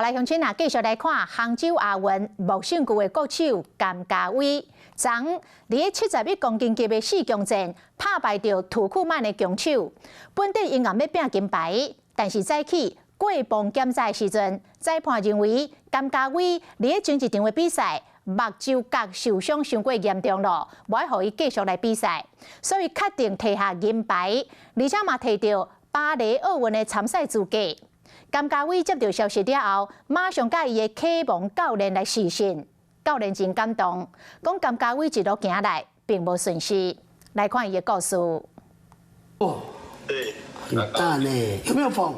来乡亲啊，继续来看杭州亚运木姓区的国手甘家伟，昨伫71公斤级的4强战拍败掉土库曼的强手，本地因硬要拼金牌，但是早起过磅检查的时阵，裁判认为甘家伟伫前一场的比赛目睭角受伤伤过严重了，无爱互伊继续来比赛，所以决定摕下银牌，而且嘛摕到巴黎奥运的参赛资格。甘家伟接到消息了后，马上甲伊的启蒙教练来视讯，教练真感动，讲甘家伟一路行来并无顺势。来看伊的故事。哦，对，很大呢，有没有风？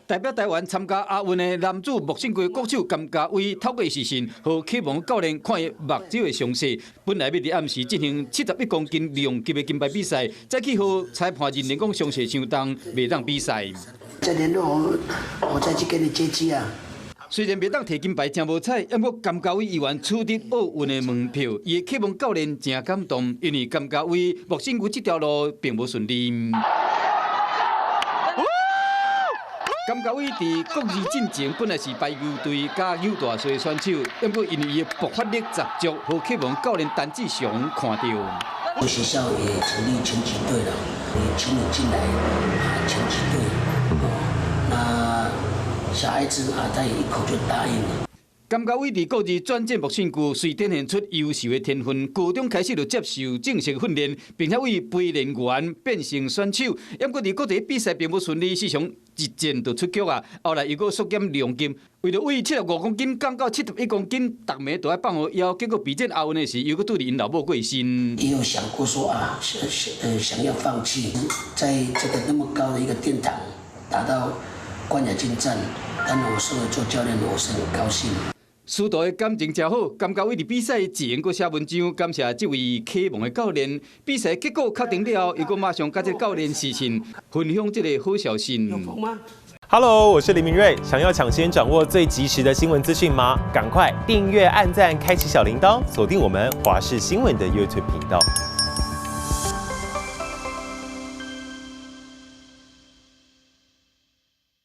代表台湾参加亚运的男子木姓区国手甘家伟透过视讯，和启蒙教练看伊目睭的伤势。本来要伫暗时进行71公斤量级的金牌比赛，再去和裁判认定讲伤势伤重，袂当比赛。再联络我再去跟你接机啊。虽然袂当摕金牌真无彩，不过甘家伟依然取得奥运的门票。伊的启蒙教练真感动，因为甘家伟木姓区这条路并无顺利。甘家伟伫国际进前本来是排球队加游大赛选手，不过因为伊的爆发力十足，和启蒙教练陈志祥看到。我学校也成立拳击队了，也请你进来拳击队。那小孩子啊，他也一口就答应了。甘家伟伫国际转战木姓区，虽展现出优秀的天分，高中开始就接受正式训练，并且为陪练员变成选手。不过伫国际比赛并不顺利，时常一战就出局啊。后来又搁缩减量级，为了为75公斤降到71公斤，逐暝都要放好腰。结果比战亚运的时，又搁拄着因老母过身。也有想过说啊，想要放弃，在这个那么高的一个殿堂达到冠亚军战，但我作为做教练的，我是很高兴。师徒的感情真好，甘家伟伫比赛前搁写文章感谢这位启蒙的教练。比赛结果确定了后，又搁马上甲这教练视讯，分享这个好消息。Hello， 我是林明瑞。想要抢先掌握最及时的新闻资讯吗？赶快订阅、按赞、开启小铃铛，锁定我们华视新闻的 YouTube 频道。